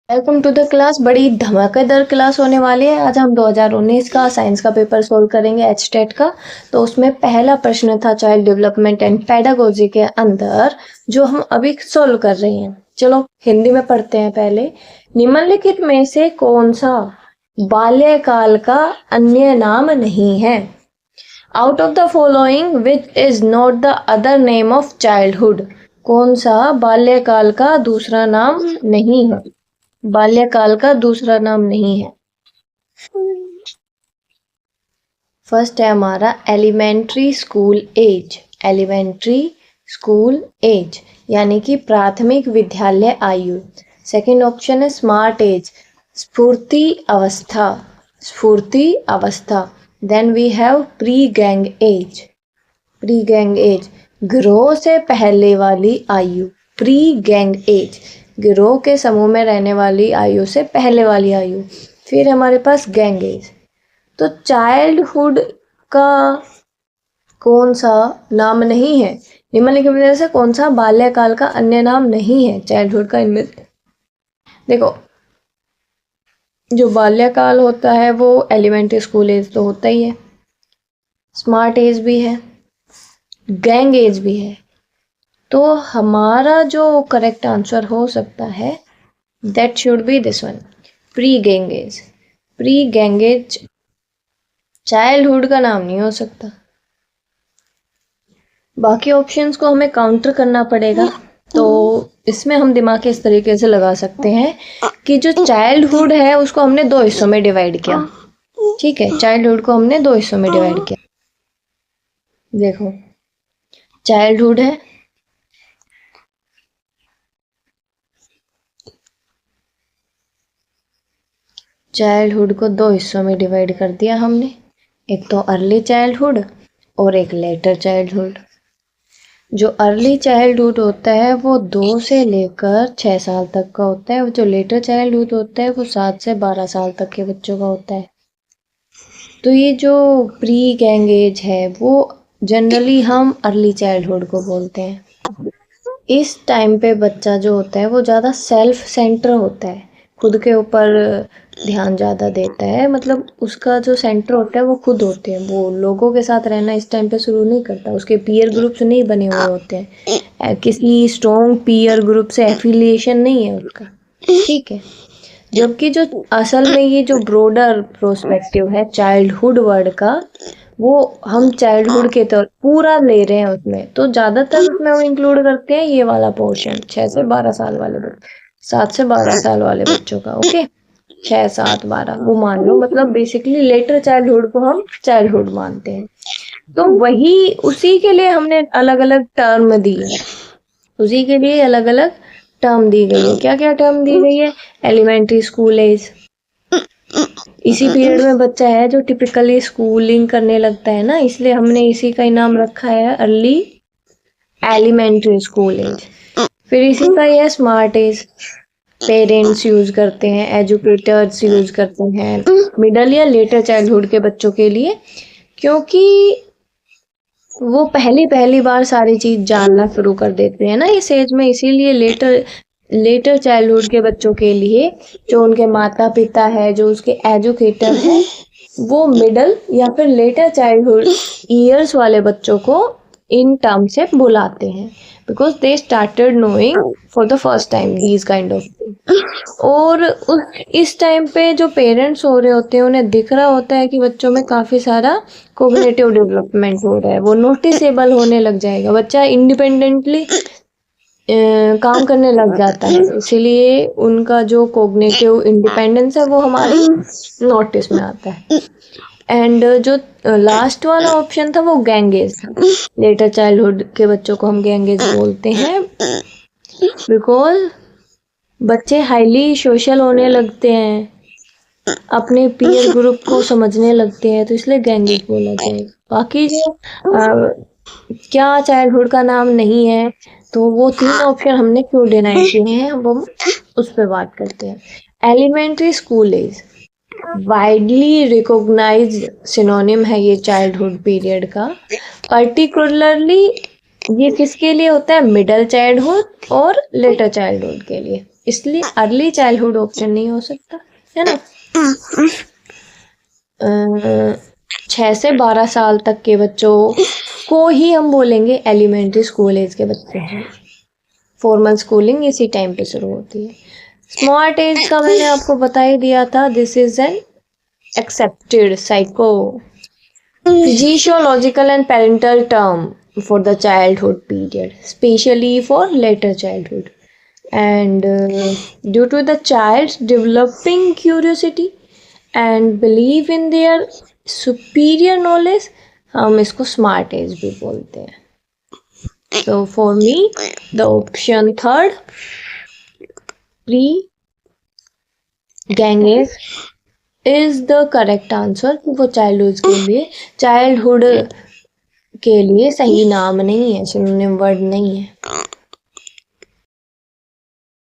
Welcome to the class. बड़ी धमाकेदार class होने वाली है। आज हम 2019 का साइंस का पेपर सोल्व करेंगे एचटेट का। तो उसमें पहला प्रश्न था चाइल्ड डेवलपमेंट एंड पेडागोजी के अंदर, जो हम अभी सोल्व कर रहे हैं। चलो हिंदी में पढ़ते हैं पहले। निम्नलिखित में से कौन सा बाल्यकाल का अन्य नाम नहीं है? Out of the following which is not the other name of childhood. कौन सा बाल्यकाल का दूसरा नाम नहीं है? बाल्यकाल का दूसरा नाम नहीं है। फर्स्ट है हमारा elementary school age. Elementary school age यानी कि प्राथमिक विद्यालय आयु। सेकंड ऑप्शन है स्मार्ट एज, स्फूर्ति अवस्था। स्फूर्ति अवस्था। Then we have pre gang age. Pre gang age गिरोह से पहले वाली आयु। प्री गैंग एज गिरोह के समूह में रहने वाली आयु से पहले वाली आयु। फिर हमारे पास गैंग एज। तो चाइल्डहुड का कौन सा नाम नहीं है? निम्नलिखित में से कौन सा बाल्यकाल का अन्य नाम नहीं है चाइल्डहुड का? इनमें देखो, जो बाल्यकाल होता है वो एलिमेंट्री स्कूल एज तो होता ही है, स्मार्ट एज भी है, गैंग एज भी है। तो हमारा जो करेक्ट आंसर हो सकता है that should be this one, pre gang age. Pre gang as childhood का नाम नहीं हो सकता। बाकी ऑप्शंस को हमें काउंटर करना पड़ेगा। तो इसमें हम दिमाग इस तरीके से लगा सकते हैं कि जो चाइल्डहुड है उसको हमने दो हिस्सों में डिवाइड किया। ठीक है, चाइल्डहुड को हमने दो हिस्सों में डिवाइड किया। देखो, चाइल्डहुड है, चाइल्डहुड को दो हिस्सों में डिवाइड कर दिया हमने। एक तो अर्ली चाइल्डहुड और एक लेटर चाइल्डहुड। जो अर्ली चाइल्डहुड होता है वो 2 से लेकर 6 साल तक का होता है। जो लेटर चाइल्डहुड होता है वो 7 से 12 साल तक के बच्चों का होता है। तो ये जो प्री गैंग एज है वो जनरली हम अर्ली चाइल्डहुड को बोलते हैं। इस टाइम पे बच्चा जो होता है वो ज़्यादा सेल्फ सेंटर होता है, खुद के ऊपर ध्यान ज़्यादा देता है। मतलब उसका जो सेंटर होता है वो खुद होते हैं। वो लोगों के साथ रहना इस टाइम पे शुरू नहीं करता, उसके पीयर ग्रुप्स नहीं बने हुए होते हैं, किसी स्ट्रॉन्ग पीयर ग्रुप से एफिलिएशन नहीं है उसका। ठीक है, जबकि जो असल में ये जो ब्रॉडर प्रोस्पेक्टिव है चाइल्डहुड वर्ड का, वो हम चाइल्डहुड के तौर पूरा ले रहे हैं उसमें। तो ज़्यादातर उसमें हम इंक्लूड करते हैं ये वाला पोर्शन, 6 से 12 साल वाले बच्चे, 7 से 12 साल वाले बच्चों का। ओके, 6, 7, 12 वो मान लो। मतलब बेसिकली लेटर चाइल्डहुड को हम चाइल्डहुड मानते हैं। तो वही उसी के लिए हमने अलग अलग टर्म दी है, उसी के लिए अलग अलग टर्म दी गई है। क्या क्या टर्म दी गई है? एलिमेंट्री स्कूल एज, इसी पीरियड में बच्चा है जो टिपिकली स्कूलिंग करने लगता है ना, इसलिए हमने इसी का ही नाम रखा है अर्ली एलिमेंट्री स्कूल एज। फिर इसी का ही है स्मार्ट एज, पेरेंट्स यूज करते हैं, एजुकेटर्स यूज करते हैं मिडल या लेटर चाइल्डहुड के बच्चों के लिए, क्योंकि वो पहली बार सारी चीज जानना शुरू कर देते हैं ना इस एज में। इसीलिए लेटर चाइल्डहुड के बच्चों के लिए जो उनके माता पिता है, जो उसके एजुकेटर है, वो मिडल या फिर लेटर चाइल्डहुड ईयर्स वाले बच्चों को इन टर्म से बुलाते हैं, because they started knowing for the first time these kind of thing. और इस टाइम पे जो पेरेंट्स हो रहे होते हैं उन्हें दिख रहा होता है कि बच्चों में काफ़ी सारा कोग्निटिव डेवलपमेंट हो रहा है, वो नोटिसेबल होने लग जाएगा, बच्चा इंडिपेंडेंटली काम करने लग जाता है। इसीलिए उनका जो कोग्निटिव इंडिपेंडेंस है वो हमारी नोटिस में आता है। एंड जो लास्ट वाला ऑप्शन था वो गैंगेज था। लेटर चाइल्डहुड के बच्चों को हम गैंगेज बोलते हैं बिकॉज बच्चे हाईली सोशल होने लगते हैं, अपने पीयर ग्रुप को समझने लगते हैं, तो इसलिए गैंगेज बोला जाएगा। बाकी जो क्या चाइल्डहुड का नाम नहीं है, तो वो 3 ऑप्शन हमने क्यों डिनाई किए हैं वो उस पर बात करते हैं। Elementary school age widely recognised synonym है ये चाइल्डहुड पीरियड का। पर्टिकुलरली ये किसके लिए होता है? मिडल चाइल्डहुड और लेटर चाइल्डहुड के लिए। इसलिए अर्ली चाइल्डहुड ऑप्शन नहीं हो सकता, है ना। 6 से 12 साल तक के बच्चों को ही हम बोलेंगे एलिमेंट्री स्कूल एज के बच्चे हैं। फॉर्मल स्कूलिंग इसी टाइम पे शुरू होती है। स्मार्ट एज का मैंने आपको बता ही दिया था, this is an accepted physiological and parental term for the childhood period, especially for later childhood, and due to the child's developing curiosity and belief in their superior knowledge, हम इसको smart age भी बोलते हैं। So for me the option third, pre gang age is the correct answer. वो childhood के लिए सही नाम नहीं है, सिनोनिम वर्ड नहीं है।